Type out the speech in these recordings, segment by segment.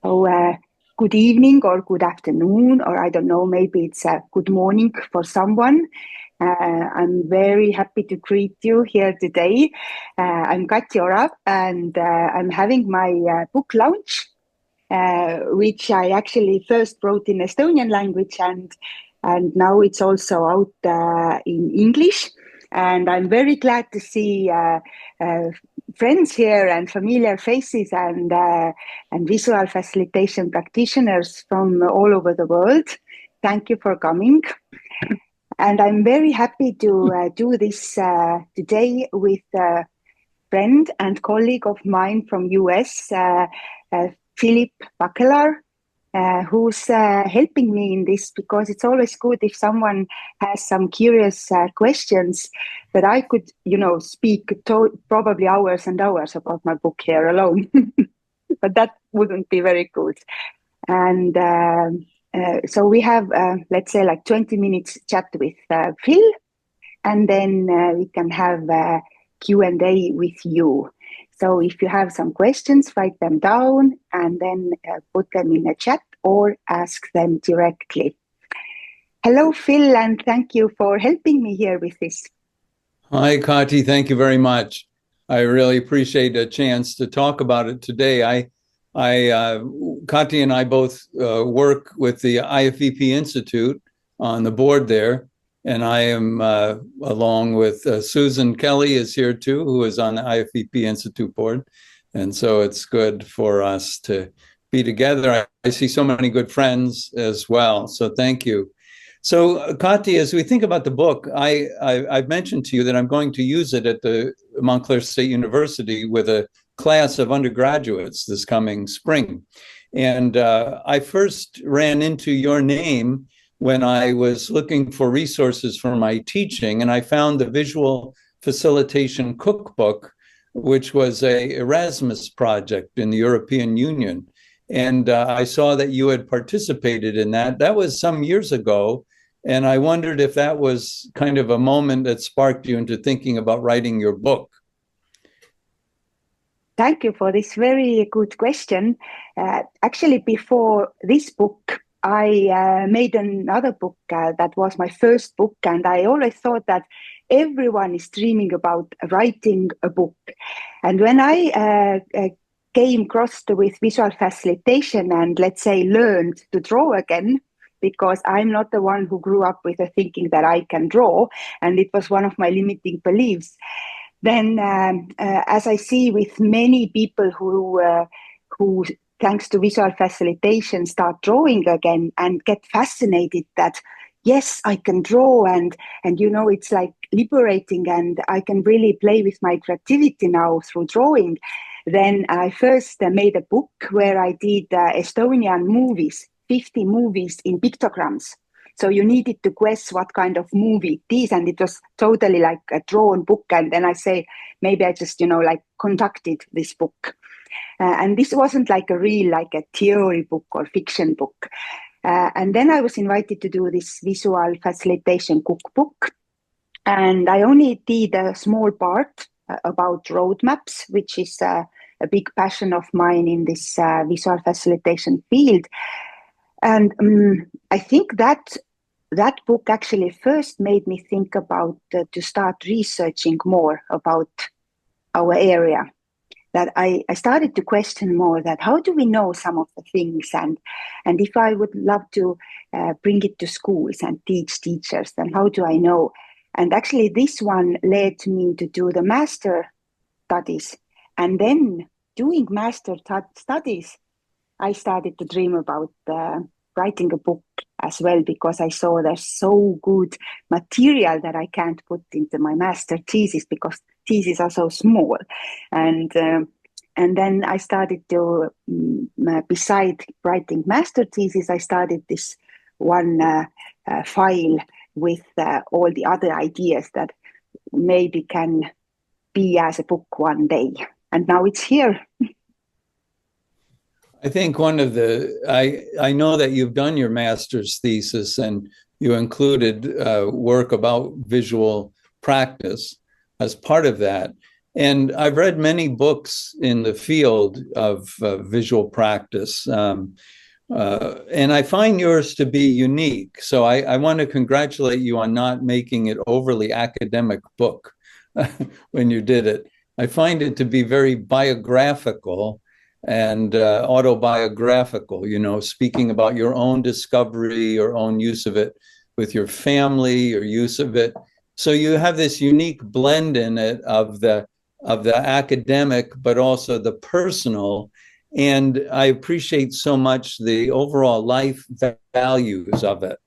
So, good evening or good afternoon, or I don't know, maybe it's a good morning for someone. I'm very happy to greet you here today. I'm Kati Orav, and I'm having my book launch, which I actually first wrote in Estonian language, and now it's also out in English. And I'm very glad to see uh, friends here and familiar faces and visual facilitation practitioners from all over the world. Thank you for coming. And I'm very happy to do this today with a friend and colleague of mine from US, Philip Bakelar, who's helping me in this, because it's always good if someone has some curious questions that I could, speak probably hours and hours about my book here alone. But that wouldn't be very good. And so we have, let's say, like 20 minutes chat with Phil, and then we can have Q&A with you. So if you have some questions, write them down and then put them in the chat or ask them directly. Hello, Phil, and thank you for helping me here with this. Hi, Kati. Thank you very much. I really appreciate a chance to talk about it today. Kati and I both work with the IFEP Institute on the board there, and I am along with Susan Kelly is here too, who is on the IFEP Institute board, and so it's good for us to be together. I see so many good friends as well, so thank you. So, Kati, as we think about the book, I've mentioned to you that I'm going to use it at the Montclair State University with a class of undergraduates this coming spring. And I first ran into your name when I was looking for resources for my teaching, and I found the Visual Facilitation Cookbook, which was an Erasmus project in the European Union. And I saw that you had participated in that. That was some years ago. And I wondered if that was kind of a moment that sparked you into thinking about writing your book. Thank you for this very good question. Actually, before this book, I made another book that was my first book. And I always thought that everyone is dreaming about writing a book. And when I came across with visual facilitation and, let's say, learned to draw again, because I'm not the one who grew up with the thinking that I can draw, and it was one of my limiting beliefs. Then, as I see with many people who, thanks to visual facilitation, start drawing again and get fascinated that, yes, I can draw, and it's like liberating, and I can really play with my creativity now through drawing. Then I first made a book where I did Estonian movies, 50 movies in pictograms. So you needed to guess what kind of movie it is, and it was totally like a drawn book. And then I say, maybe I just, conducted this book. And this wasn't like a theory book or fiction book. And then I was invited to do this visual facilitation cookbook. And I only did a small part about roadmaps, which is a big passion of mine in this visual facilitation field. And I think that book actually first made me think about to start researching more about our area. That I started to question more that how do we know some of the things, and if I would love to bring it to schools and teach teachers, then how do I know? And actually this one led me to do the master studies, and then doing master studies, I started to dream about writing a book as well, because I saw there's so good material that I can't put into my master thesis because theses are so small. And then I started to, beside writing master thesis, I started this one file with all the other ideas that maybe can be as a book one day. And now it's here. I think I know that you've done your master's thesis and you included work about visual practice as part of that. And I've read many books in the field of visual practice. And I find yours to be unique. So I want to congratulate you on not making it overly academic book when you did it. I find it to be very biographical and autobiographical, speaking about your own discovery, your own use of it with your family, your use of it. So you have this unique blend in it of the academic, but also the personal. And I appreciate so much the overall life values of it.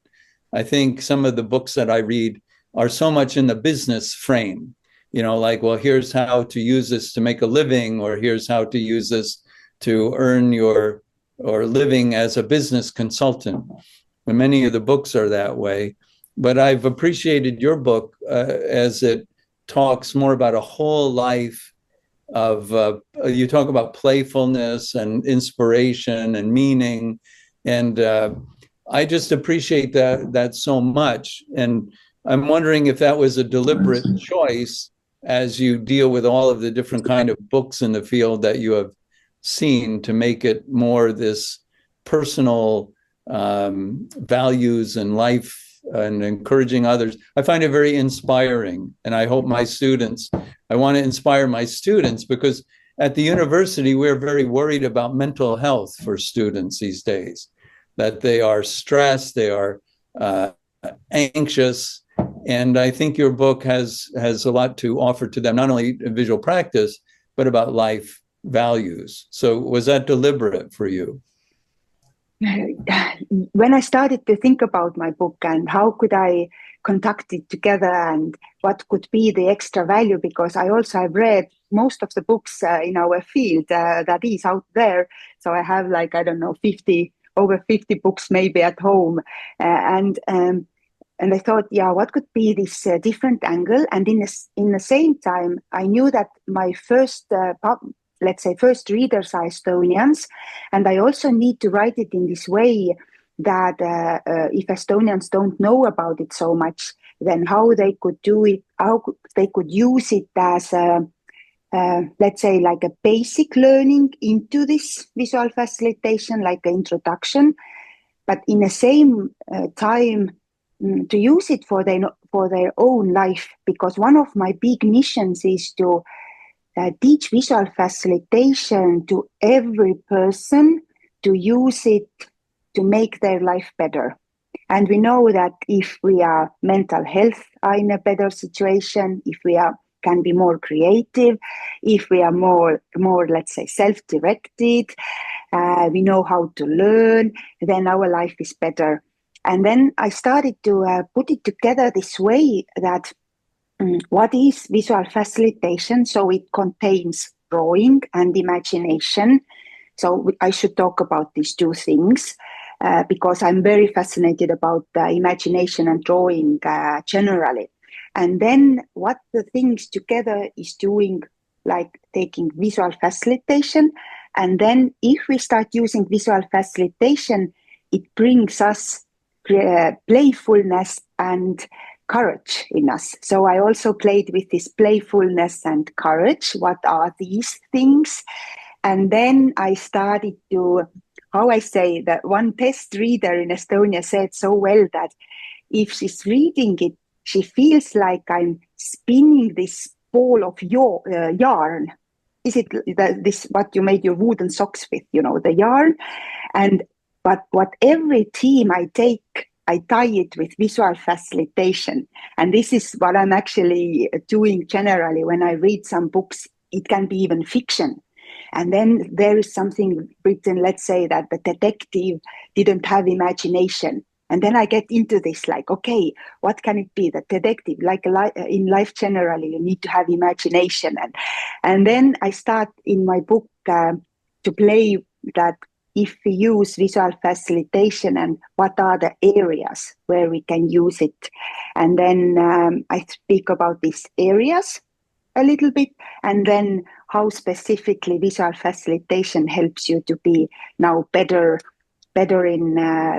I think some of the books that I read are so much in the business frame, like, well, here's how to use this to make a living, or here's how to use this to earn your or living as a business consultant. And many of the books are that way. But I've appreciated your book as it talks more about a whole life of you talk about playfulness and inspiration and meaning, and I just appreciate that so much. And I'm wondering if that was a deliberate choice as you deal with all of the different kind of books in the field that you have seen, to make it more this personal values and life and encouraging others. I find it very inspiring, and I hope I want to inspire my students, because at the university, we're very worried about mental health for students these days, that they are stressed, they are anxious. And I think your book has a lot to offer to them, not only in visual practice, but about life values. So was that deliberate for you? When I started to think about my book and how could I conduct it together and what could be the extra value, because I also have read most of the books in our field that is out there. So I have over 50 books maybe at home. And I thought, what could be this different angle? And in the same time, I knew that my first readers are Estonians, and I also need to write it in this way that if Estonians don't know about it so much, then how they could do it, how they could use it as like a basic learning into this visual facilitation, like an introduction, but in the same time to use it for their own life, because one of my big missions is to teach visual facilitation to every person, to use it to make their life better. And we know that if we are mental health are in a better situation, if we can be more creative, if we are more let's say self-directed, we know how to learn, then our life is better. And then I started to put it together this way that what is visual facilitation? So it contains drawing and imagination. So I should talk about these two things because I'm very fascinated about imagination and drawing generally. And then what the things together is doing, like taking visual facilitation. And then if we start using visual facilitation, it brings us playfulness and courage in us. So I also played with this playfulness and courage. What are these things? And then I started to, that one test reader in Estonia said so well that if she's reading it, she feels like I'm spinning this ball of yarn. Is it this what you made your wooden socks with, the yarn? But every team I take, I tie it with visual facilitation. And this is what I'm actually doing generally when I read some books. It can be even fiction. And then there is something written, let's say that the detective didn't have imagination. And then I get into this, like, okay, what can it be? The detective, like in life generally, you need to have imagination. And then I start in my book to play that if we use visual facilitation and what are the areas where we can use it. And then I speak about these areas a little bit, and then how specifically visual facilitation helps you to be now better in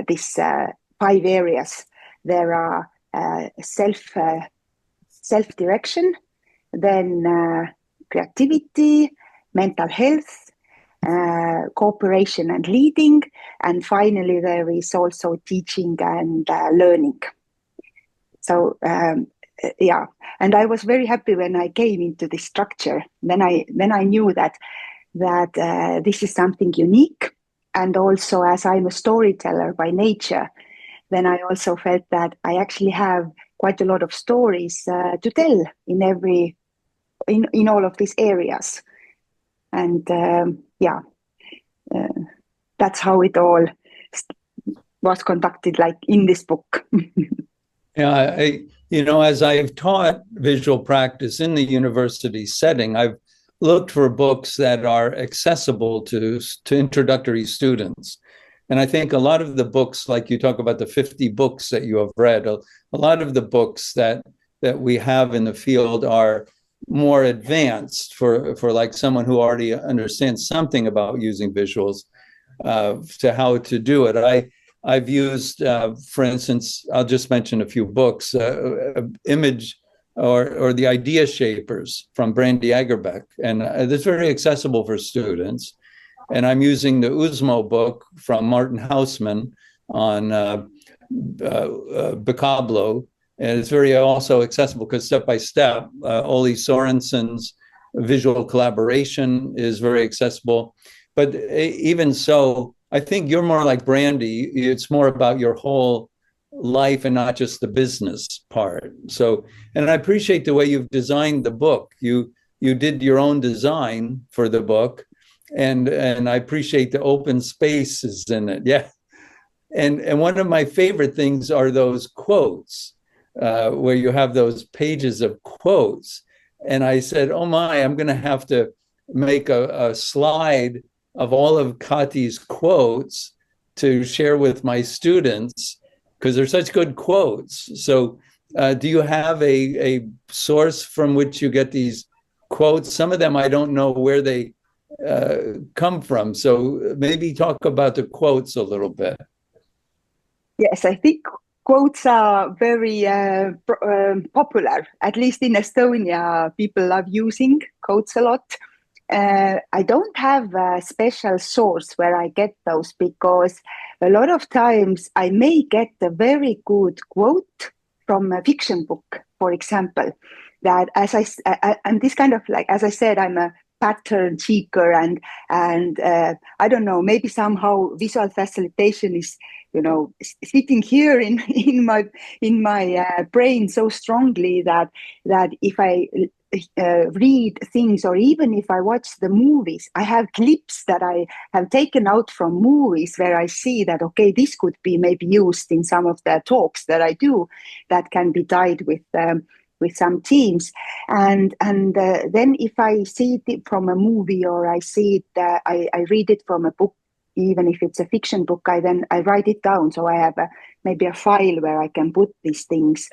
this 5 areas. There are self-direction, then creativity, mental health, cooperation and leading, and finally there is also teaching and learning. So yeah, and I was very happy when I came into this structure. Then I knew that this is something unique, and also as I'm a storyteller by nature, then I also felt that I actually have quite a lot of stories to tell in all of these areas, and that's how it all was conducted, like in this book. Yeah, as I've taught visual practice in the university setting, I've looked for books that are accessible to introductory students. And I think a lot of the books, like you talk about the 50 books that you have read, a lot of the books that we have in the field are more advanced for like someone who already understands something about using visuals to how to do it. I've used, for instance, I'll just mention a few books, Image or The Idea Shapers from Brandy Agerbeck. And it's very accessible for students. And I'm using the Uzmo book from Martin Hausman on Vocablo. And it's very also accessible because step by step, Ole Sorensen's visual collaboration is very accessible. But even so, I think you're more like Brandy. It's more about your whole life and not just the business part. So, and I appreciate the way you've designed the book. You did your own design for the book, and I appreciate the open spaces in it. Yeah, and one of my favorite things are those quotes where you have those pages of quotes. And I said, oh my, I'm going to have to make a slide of all of Kati's quotes to share with my students because they're such good quotes. So do you have a source from which you get these quotes? Some of them I don't know where they come from. So maybe talk about the quotes a little bit. Yes, I think quotes are very popular. At least in Estonia, people love using quotes a lot. I don't have a special source where I get those because a lot of times I may get a very good quote from a fiction book, for example, that I'm this kind of like, as I said, I'm a pattern seeker and I don't know, maybe somehow visual facilitation is, sitting here in my brain so strongly that if I read things or even if I watch the movies, I have clips that I have taken out from movies where I see that, okay, this could be maybe used in some of the talks that I do that can be tied with some teams. And then if I see it from a movie or I see it, I read it from a book, even if it's a fiction book, I write it down. So I have maybe a file where I can put these things.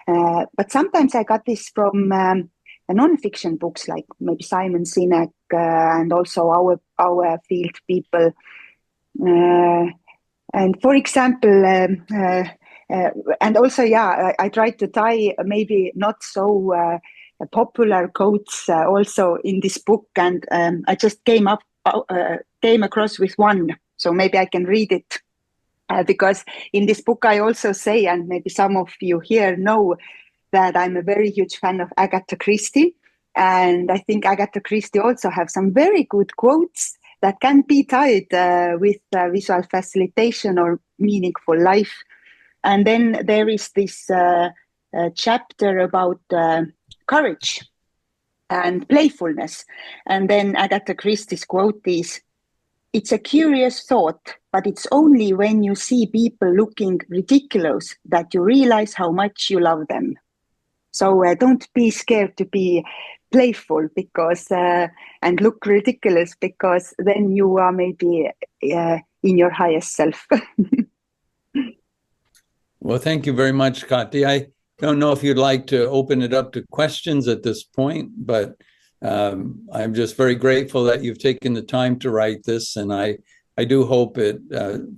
But sometimes I got this from non-fiction books like maybe Simon Sinek and also our field people. And for example, and also, I tried to tie maybe not so popular quotes also in this book, and I just came across with one, so maybe I can read it. Because in this book I also say, and maybe some of you here know, that I'm a very huge fan of Agatha Christie. And I think Agatha Christie also have some very good quotes that can be tied with visual facilitation or meaningful life. And then there is this chapter about courage and playfulness. And then Agatha Christie's quote is, "It's a curious thought, but it's only when you see people looking ridiculous that you realize how much you love them." So don't be scared to be playful because and look ridiculous, because then you are maybe in your highest self. Well, thank you very much, Kati. I don't know if you'd like to open it up to questions at this point, but I'm just very grateful that you've taken the time to write this, and I do hope it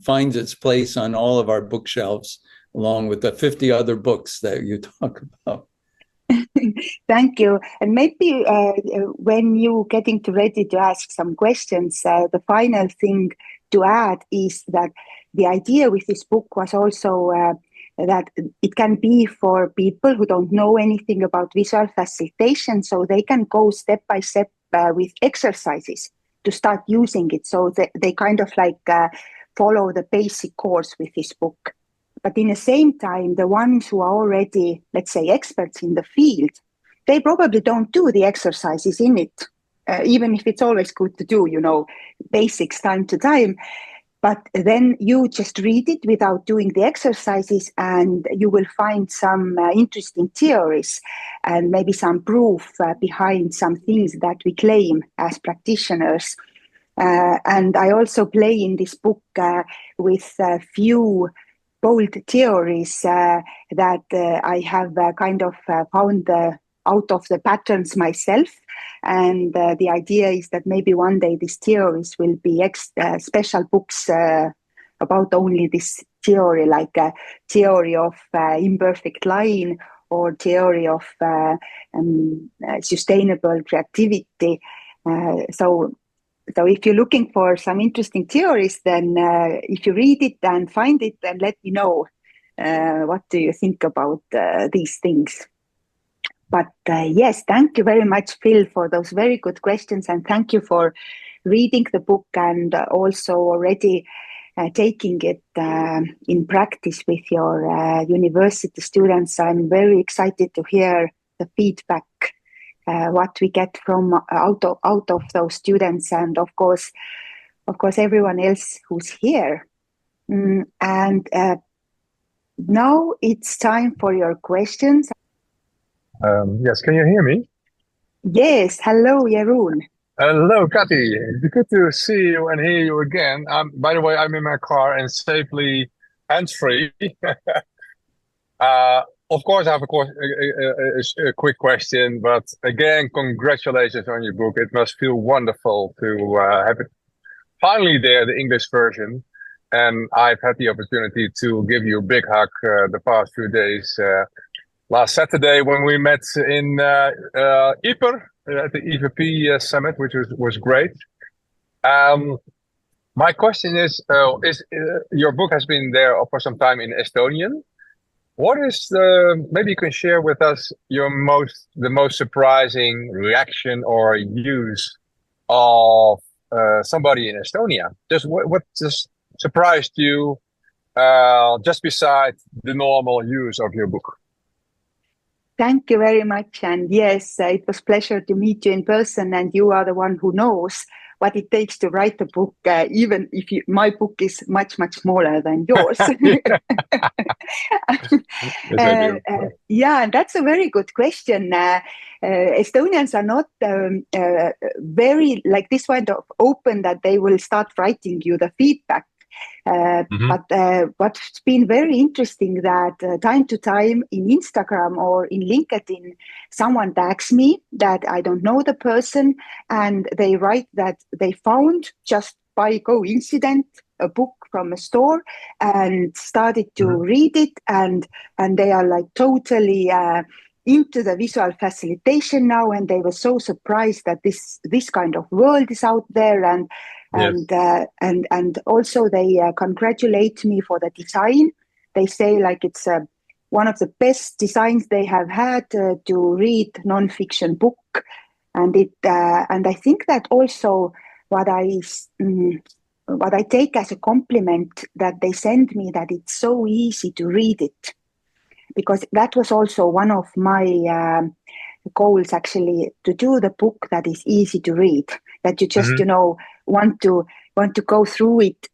finds its place on all of our bookshelves, along with the 50 other books that you talk about. Thank you. And maybe when you getting ready to ask some questions, the final thing to add is that the idea with this book was also that it can be for people who don't know anything about visual facilitation, so they can go step by step with exercises to start using it. So they kind of like follow the basic course with this book. But in the same time, the ones who are already, let's say, experts in the field, they probably don't do the exercises in it, even if it's always good to do, basics time to time. But then you just read it without doing the exercises, and you will find some interesting theories and maybe some proof behind some things that we claim as practitioners. And I also play in this book with a few bold theories that I have kind of found out of the patterns myself. And the idea is that maybe one day these theories will be special books about only this theory, like a theory of imperfect line or theory of sustainable creativity. So if you're looking for some interesting theories, then if you read it and find it, then let me know what do you think about these things. But yes, thank you very much, Phil, for those very good questions. And thank you for reading the book and also already taking it in practice with your university students. I'm very excited to hear the feedback, what we get from out of those students, and of course everyone else who's here. And now it's time for your questions. Yes, can you hear me? Yes, hello, Jeroen. Hello, Kati. Good to see you and hear you again. By the way, I'm in my car and safely hands-free. Of course, I have a quick question, but again, congratulations on your book. It must feel wonderful to have it finally there, the English version. And I've had the opportunity to give you a big hug the past few days. Last Saturday when we met in Ypres at the EVP summit, which was great. My question is your book has been there for some time in Estonian. What is maybe you can share with us the most surprising reaction or use of somebody in Estonia? Just what just surprised you just beside the normal use of your book? Thank you very much. And yes, it was a pleasure to meet you in person. And you are the one who knows what it takes to write a book, even if my book is much, much smaller than yours. Yeah, and that's a very good question. Estonians are not very like this kind of open that they will start writing you the feedback. But what's been very interesting that time to time in Instagram or in LinkedIn, someone tags me that I don't know the person, and they write that they found just by coincidence a book from a store and started to read it, and they are like totally into the visual facilitation now, and they were so surprised that this kind of world is out there, and also they congratulate me for the design. They say like it's one of the best designs they have had to read non-fiction book, and I think that also what I take as a compliment that they send me, that it's so easy to read it, because that was also one of my goals, actually, to do the book that is easy to read, that you just want to go through it.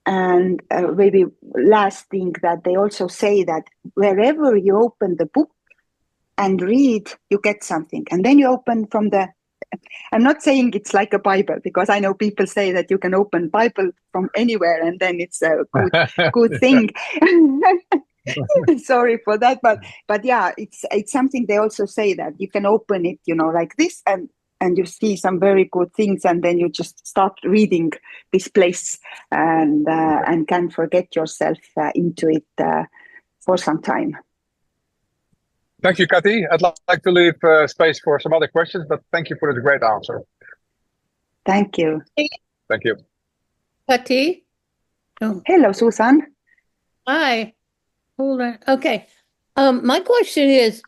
And maybe last thing that they also say that wherever you open the book and read, you get something, and then you open from the. I'm not saying it's like a Bible, because I know people say that you can open Bible from anywhere and then it's a good thing. Sorry for that, but yeah, it's something they also say that you can open it, like this, and you see some very good things, and then you just start reading this place and can forget yourself into it for some time. Thank you, Kati. I'd like to leave space for some other questions, but thank you for the great answer. Thank you. Thank you. Kati? Oh, Hello, Susan. hi. Hold on. Okay. My question is,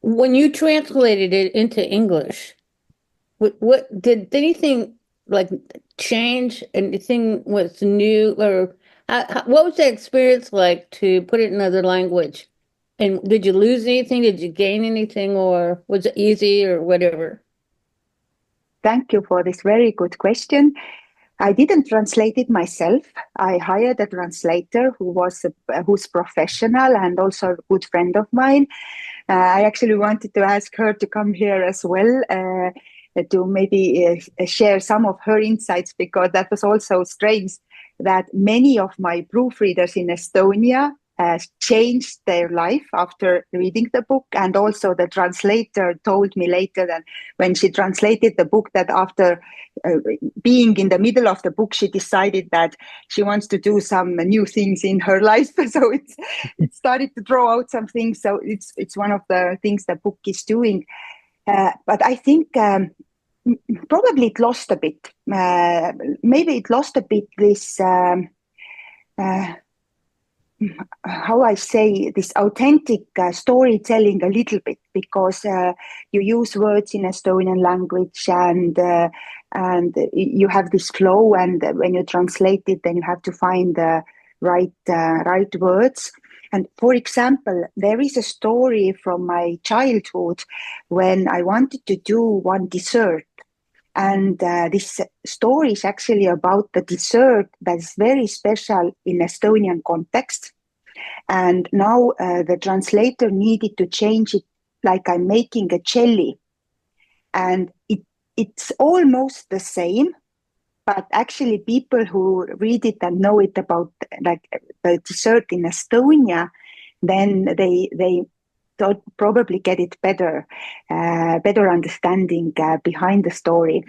when you translated it into English, what did anything like change? Anything was new, or what was that experience like to put it in another language? And did you lose anything? Did you gain anything, or was it easy, or whatever? Thank you for this very good question. I didn't translate it myself. I hired a translator who's professional and also a good friend of mine. I actually wanted to ask her to come here as well to maybe share some of her insights, because that was also strange that many of my proofreaders in Estonia changed their life after reading the book. And also the translator told me later that when she translated the book, that after being in the middle of the book, she decided that she wants to do some new things in her life. So it started to draw out some things. So it's one of the things the book is doing. But I think probably it lost a bit. Maybe it lost a bit this, how I say, this authentic storytelling a little bit, because you use words in Estonian language and you have this flow, and when you translate it, then you have to find the right words. And for example, there is a story from my childhood when I wanted to do one dessert. And this story is actually about the dessert that is very special in Estonian context. And now the translator needed to change it, like I'm making a jelly. And it's almost the same, but actually people who read it and know it about like the dessert in Estonia, then they probably get it better understanding behind the story.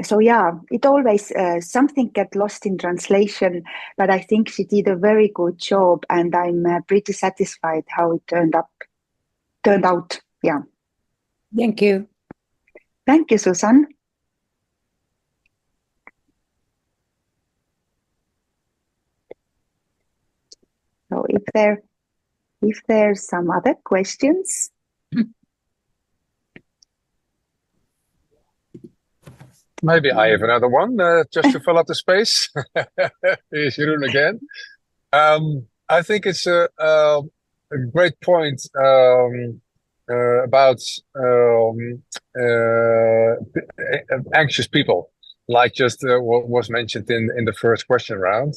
So yeah, it always something get lost in translation, but I think she did a very good job, and I'm pretty satisfied how it turned out. Yeah. Thank you. Thank you, Susan. So if there's some other questions. Maybe I have another one just to fill up the space. Here's Jeroen again. I think it's a great point about anxious people, like just what was mentioned in the first question round.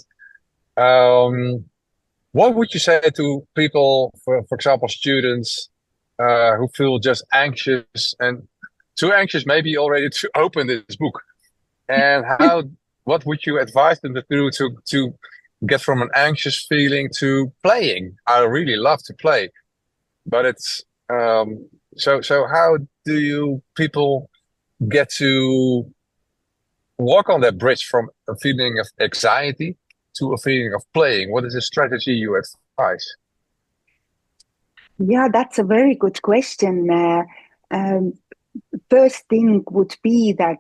What would you say to people, for example, students who feel just anxious and too anxious maybe already to open this book? And what would you advise them to do to get from an anxious feeling to playing? I really love to play, but it's so how do you people get to walk on that bridge from a feeling of anxiety to a feeling of playing? What is the strategy you advise? Yeah, that's a very good question. First thing would be that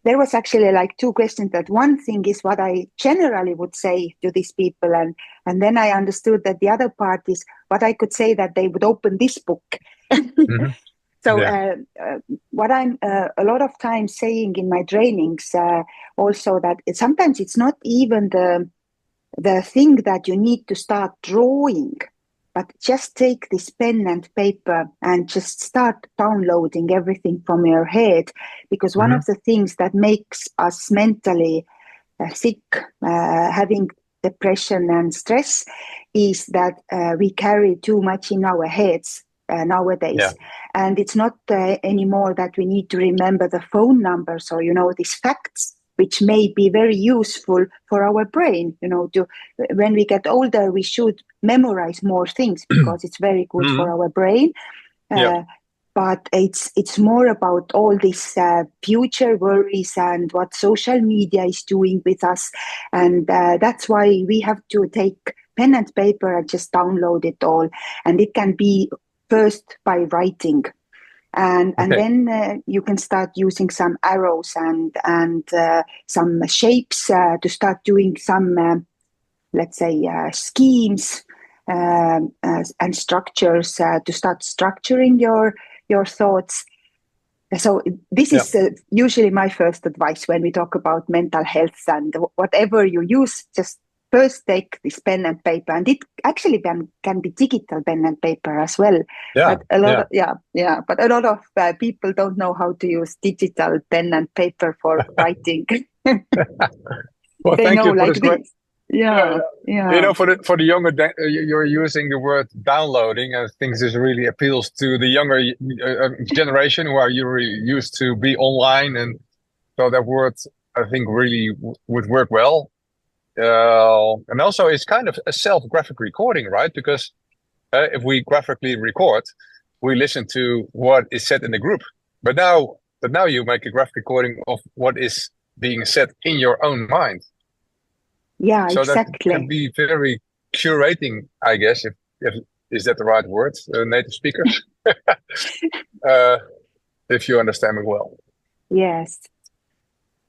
there was actually like two questions. That one thing is what I generally would say to these people, and then I understood that the other part is what I could say, that they would open this book. Mm-hmm. So yeah. What I'm a lot of times saying in my trainings also, that sometimes it's not even the thing that you need to start drawing, but just take this pen and paper and just start downloading everything from your head. Because one of the things that makes us mentally sick, having depression and stress, is that we carry too much in our heads nowadays. Yeah. And it's not anymore that we need to remember the phone numbers or, these facts, which may be very useful for our brain. When we get older, we should memorize more things because it's very good for our brain. Yeah. But it's more about all these future worries and what social media is doing with us. And that's why we have to take pen and paper and just download it all. And it can be first by writing. And then you can start using some arrows and some shapes to start doing some, let's say, schemes and structures to start structuring your thoughts. So this is usually my first advice when we talk about mental health, and whatever you use, just first take this pen and paper, and it actually can be digital pen and paper as well. Yeah, but a lot of people don't know how to use digital pen and paper for writing. Well, they thank know you for like this. this. Yeah. For the younger, you're using the word downloading, and I think this really appeals to the younger generation who are usually used to be online, and so that word I think really would work well. And also, it's kind of a self-graphic recording, right? Because if we graphically record, we listen to what is said in the group. But now you make a graphic recording of what is being said in your own mind. Yeah, so exactly. that can be very curating, I guess. If is that the right word, native speaker? If you understand me well. Yes,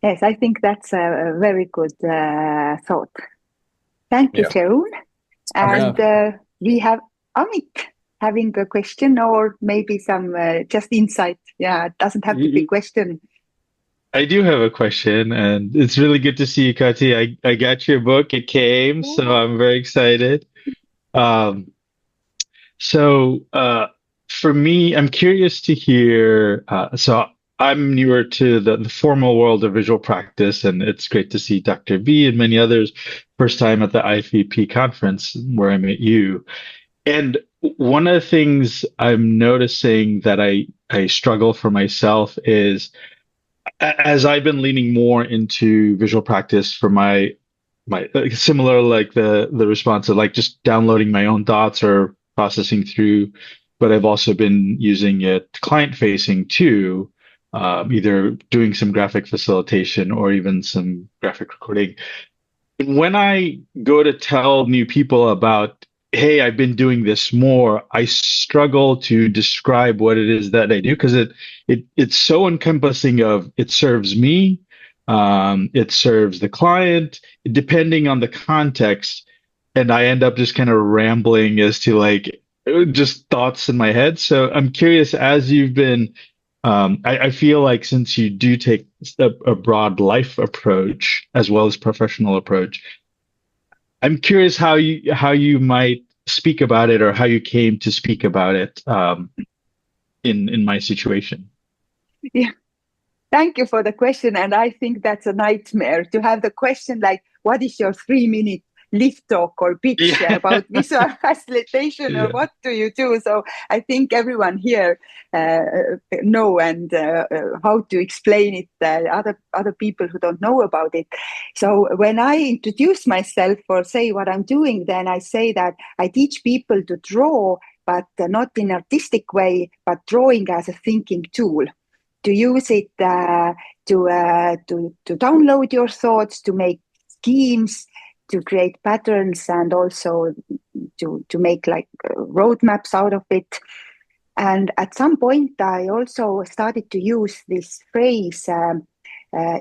I think that's a very good thought. Thank you, Jeroen. And we have Amit having a question, or maybe some just insight. Yeah, it doesn't have to be a question. I do have a question, and it's really good to see you, Kati. I got your book. It came, so I'm very excited. For me, I'm curious to hear. So I'm newer to the formal world of visual practice, and it's great to see Dr. B and many others. First time at the IFEP conference where I met you. And one of the things I'm noticing that I struggle for myself is, as I've been leaning more into visual practice for my similar, like the response of like just downloading my own thoughts or processing through, but I've also been using it client facing too, either doing some graphic facilitation or even some graphic recording. When I go to tell new people about, hey, I've been doing this more, I struggle to describe what it is that I do, because it's so encompassing of it serves me, it serves the client, depending on the context, and I end up just kind of rambling as to like just thoughts in my head. So I'm curious, as you've been, I feel like since you do take a broad life approach as well as professional approach, I'm curious how you might speak about it, or how you came to speak about it in my situation. Yeah, thank you for the question. And I think that's a nightmare to have the question like, what is your 3-minute lift talk or pitch about visual facilitation, or what do you do? So I think everyone here know and how to explain it other people who don't know about it. So when I introduce myself or say what I'm doing, then I say that I teach people to draw, but not in an artistic way, but drawing as a thinking tool. To use it to download your thoughts, to make schemes, to create patterns, and also to make like roadmaps out of it. And at some point, I also started to use this phrase,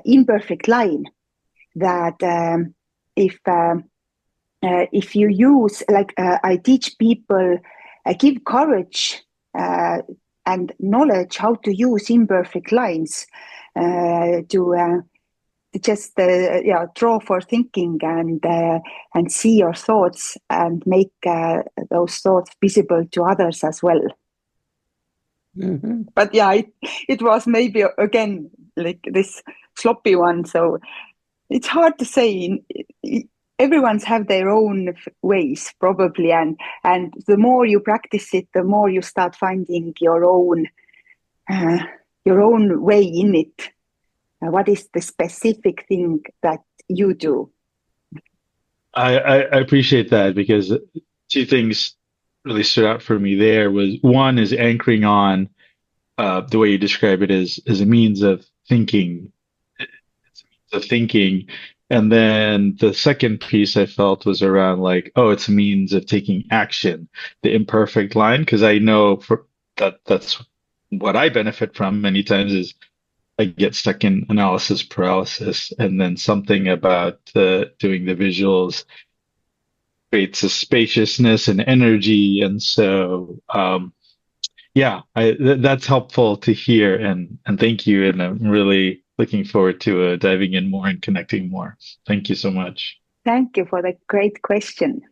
imperfect line, that if you use, like I teach people, I give courage and knowledge how to use imperfect lines to just draw for thinking and see your thoughts and make those thoughts visible to others as well. But it was maybe again like this sloppy one, so it's hard to say. Everyone's have their own ways probably, and the more you practice it, the more you start finding your own way in it. What is the specific thing that you do? I appreciate that, because two things really stood out for me there. Was one is anchoring on the way you describe it as a means of thinking. It's a means of thinking, And then the second piece I felt was around like, oh, it's a means of taking action, the imperfect line, because I know for that's what I benefit from many times is I get stuck in analysis paralysis, and then something about doing the visuals creates a spaciousness and energy, and so yeah, that's helpful to hear, and thank you, and I'm really looking forward to diving in more and connecting more. Thank you so much. Thank you for the great question.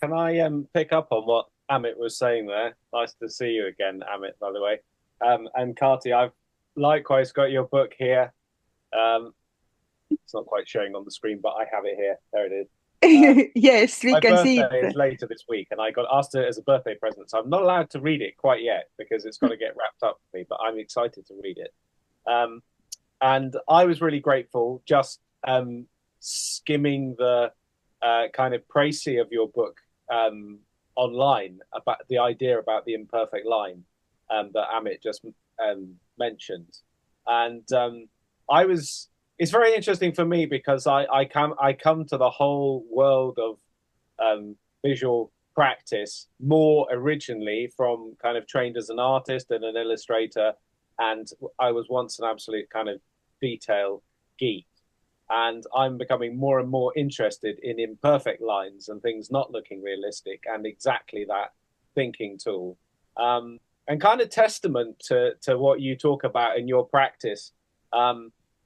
Can I pick up on what Amit was saying there? Nice to see you again, Amit, by the way. And Kati, I've likewise got your book here. It's not quite showing on the screen, but I have it here. There it is. Yes, we can see My birthday is it. later this week, and I got asked it as a birthday present, so I'm not allowed to read it quite yet because it's got to get wrapped up for me, but I'm excited to read it. And I was really grateful just skimming the kind of précis of your book online about the idea about the imperfect line that Amit just mentioned. And it's very interesting for me because I come to the whole world of visual practice more originally from kind of trained as an artist and an illustrator, and I was once an absolute kind of detail geek, and I'm becoming more and more interested in imperfect lines and things not looking realistic, and exactly that thinking tool, and kind of testament to what you talk about in your practice.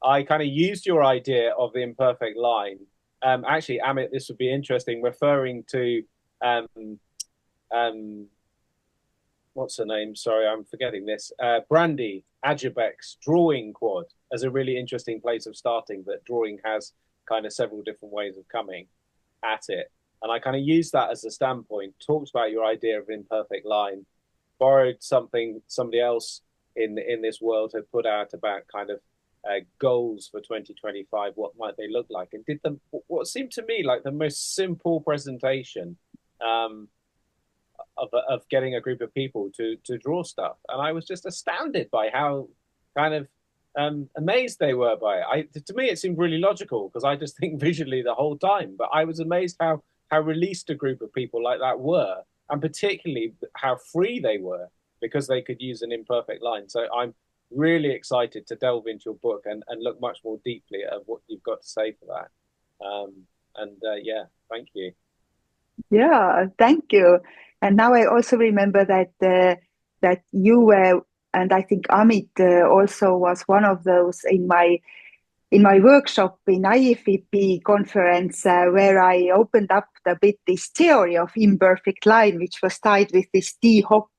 I kind of used your idea of the imperfect line. Actually, Amit, this would be interesting, referring to what's her name? Sorry, I'm forgetting this. Brandy Ajibek's drawing quad as a really interesting place of starting, that drawing has kind of several different ways of coming at it. And I kind of used that as a standpoint, talked about your idea of imperfect line, borrowed something somebody else in this world had put out about kind of goals for 2025, what might they look like, and did them what seemed to me like the most simple presentation of getting a group of people to draw stuff. And I was just astounded by how kind of amazed they were by it. To me, it seemed really logical because I just think visually the whole time, but I was amazed how released a group of people like that were, and particularly how free they were because they could use an imperfect line. So I'm really excited to delve into your book and look much more deeply at what you've got to say for that. Yeah, thank you. Yeah, thank you. And now I also remember that you were, and I think Amit also was one of those in my workshop in IFEP conference where I opened up a bit this theory of imperfect line, which was tied with this D. Hock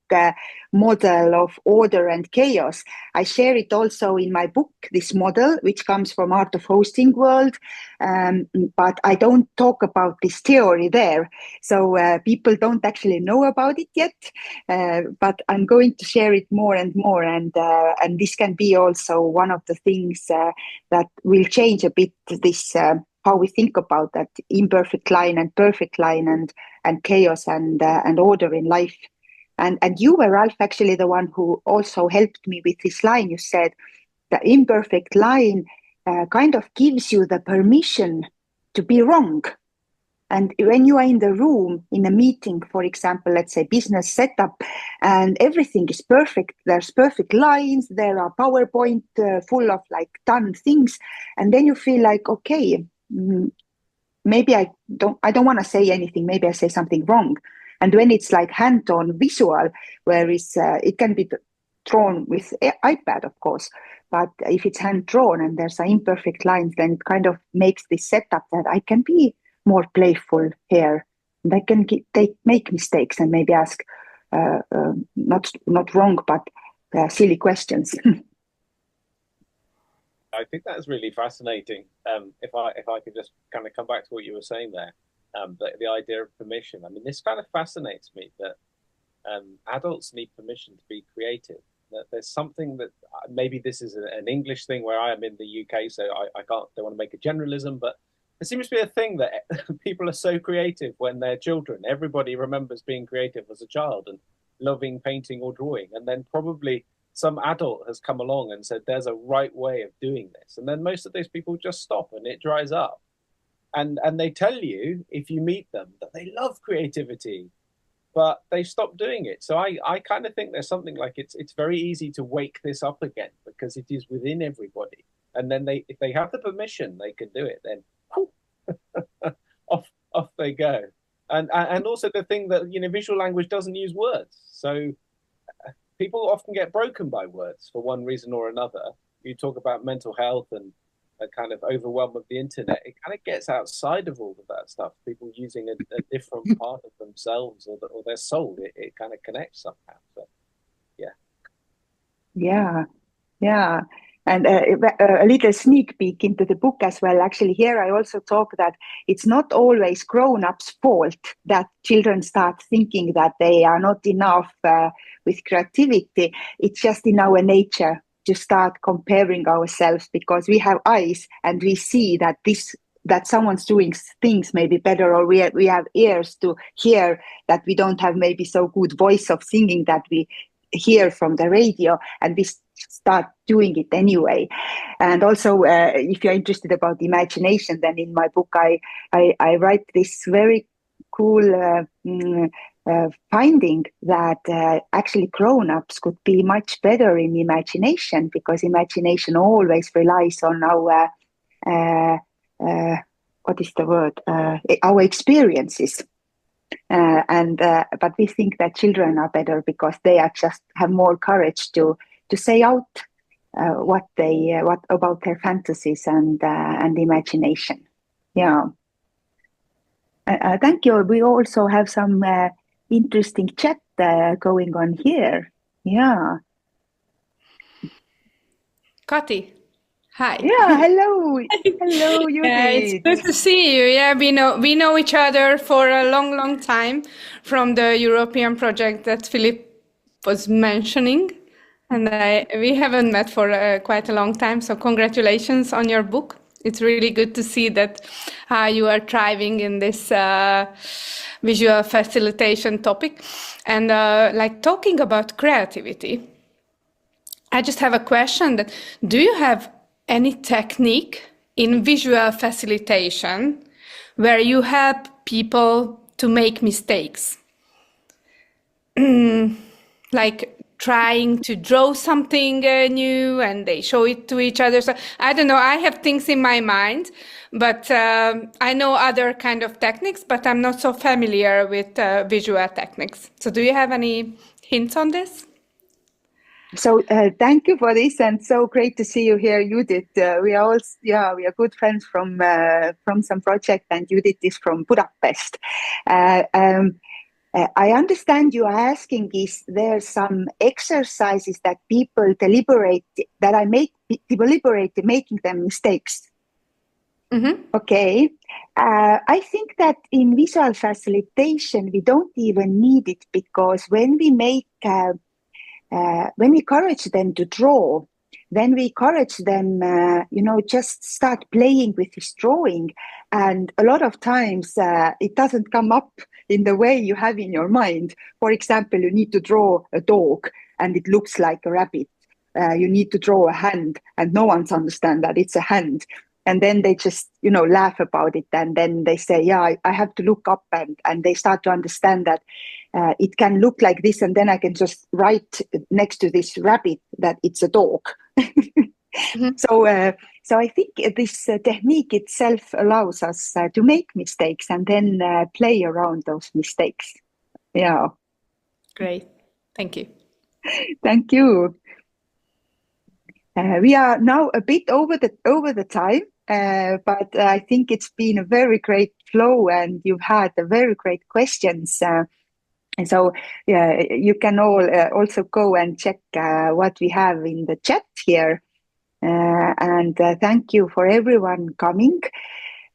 model of order and chaos. I share it also in my book, this model, which comes from Art of Hosting world, but I don't talk about this theory there. So people don't actually know about it yet, but I'm going to share it more and more, and this can be also one of the things that will change a bit this how we think about that imperfect line and perfect line and chaos and order in life. And you were, Ralph, actually the one who also helped me with this line. You said the imperfect line kind of gives you the permission to be wrong. And when you are in the room, in a meeting, for example, let's say business setup, and everything is perfect, there's perfect lines, there are PowerPoint full of like done things, and then you feel like, okay, maybe I don't want to say anything, maybe I say something wrong. And when it's like hand-on visual, where it can be drawn with iPad, of course, but if it's hand-drawn and there's an imperfect lines, then it kind of makes this setup that I can be more playful here. And I can make mistakes and maybe ask not wrong, but silly questions. I think that's really fascinating. If I could just kind of come back to what you were saying there. The idea of permission. I mean, this kind of fascinates me that adults need permission to be creative. That there's something that maybe this is an English thing where I am in the UK, so I don't want to make a generalism, but there seems to be a thing that people are so creative when they're children. Everybody remembers being creative as a child and loving painting or drawing, and then probably some adult has come along and said there's a right way of doing this, and then most of those people just stop and it dries up. And they tell you, if you meet them, that they love creativity, but they stopped doing it. So I kind of think there's something like it's very easy to wake this up again, because it is within everybody. And then if they have the permission, they can do it. Then off they go. And also the thing that, visual language doesn't use words. So people often get broken by words for one reason or another. You talk about mental health and a kind of overwhelm of the internet. It kind of gets outside of all of that stuff. People using a different part of themselves or their soul. It kind of connects somehow. So, Yeah. And a little sneak peek into the book as well. Actually, here I also talk that it's not always grown-ups' fault that children start thinking that they are not enough with creativity. It's just in our nature to start comparing ourselves, because we have eyes and we see that someone's doing things maybe better, or we have ears to hear that we don't have maybe so good voice of singing that we hear from the radio, and we start doing it anyway. And also, if you're interested about imagination, then in my book I write this very cool finding that actually grown-ups could be much better in imagination, because imagination always relies on our what is the word? Our experiences. But we think that children are better because they are just have more courage to say out what about their fantasies and imagination. Yeah. Thank you. We also have some interesting chat going on here. Yeah. Kati, hi. Yeah. Hello. Hello, Judith. It's good to see you. Yeah, we know each other for a long time from the European project that Philip was mentioning, and we haven't met for quite a long time. So congratulations on your book. It's really good to see that you are thriving in this visual facilitation topic. And like talking about creativity, I just have a question that, do you have any technique in visual facilitation where you help people to make mistakes? Like trying to draw something new and they show it to each other. So I don't know, I have things in my mind, but I know other kind of techniques, but I'm not so familiar with visual techniques. So do you have any hints on this? So thank you for this, and so great to see you here, Judith. We are good friends from some project, and Judith is from Budapest. I understand you are asking, is there some exercises that people deliberate making them mistakes? Mm-hmm. Okay. I think that in visual facilitation, we don't even need it, because when we encourage them to draw, then we encourage them, just start playing with this drawing. And a lot of times it doesn't come up in the way you have in your mind. For example, you need to draw a dog and it looks like a rabbit. You need to draw a hand and no one's understand that it's a hand. And then they just, laugh about it. And then they say, yeah, I have to look up, and they start to understand that it can look like this. And then I can just write next to this rabbit that it's a dog. Mm-hmm. So I think this technique itself allows us to make mistakes and then play around those mistakes. Yeah. Great. Thank you. Thank you. We are now a bit over the time, but I think it's been a very great flow, and you've had a very great questions. And so you can all also go and check what we have in the chat here. And thank you for everyone coming.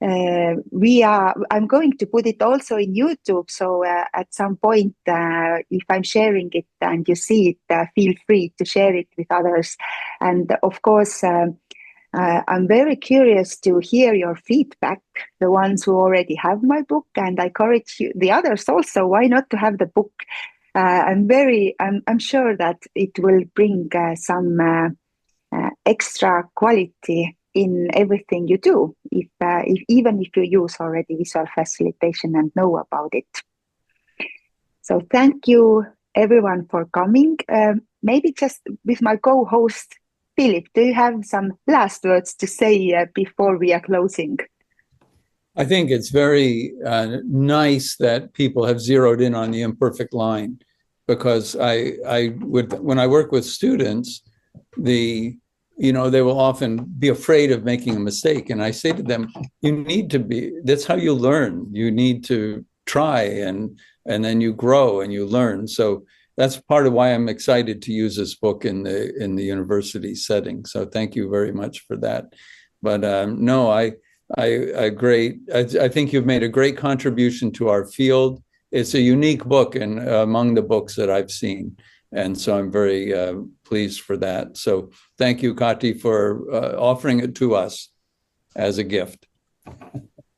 I'm going to put it also in YouTube. So at some point, if I'm sharing it and you see it, feel free to share it with others. And of course, I'm very curious to hear your feedback, the ones who already have my book, and I encourage you, the others also, why not to have the book? I'm sure that it will bring some extra quality in everything you do, if even if you use already visual facilitation and know about it. So thank you everyone for coming. Maybe just with my co-host Philip, do you have some last words to say before we are closing? I think it's very nice that people have zeroed in on the imperfect line, because I would, when I work with students, they will often be afraid of making a mistake. And I say to them, you need to be, that's how you learn. You need to try, and then you grow and you learn. So that's part of why I'm excited to use this book in the university setting. So thank you very much for that. But no, I think you've made a great contribution to our field. It's a unique book and among the books that I've seen. And so I'm very pleased for that. So thank you, Kati, for offering it to us as a gift.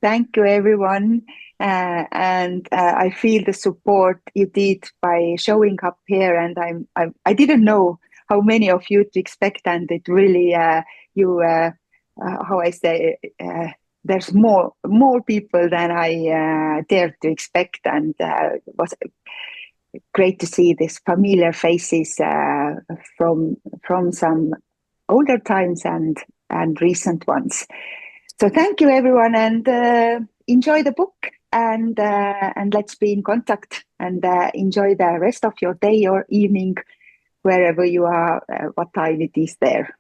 Thank you, everyone. And I feel the support you did by showing up here. And I didn't know how many of you to expect. And it really, how I say, there's more people than I dared to expect. And it was great to see these familiar faces from some older times and recent ones. So thank you, everyone, and enjoy the book, and let's be in contact, and enjoy the rest of your day or evening, wherever you are, what time it is there.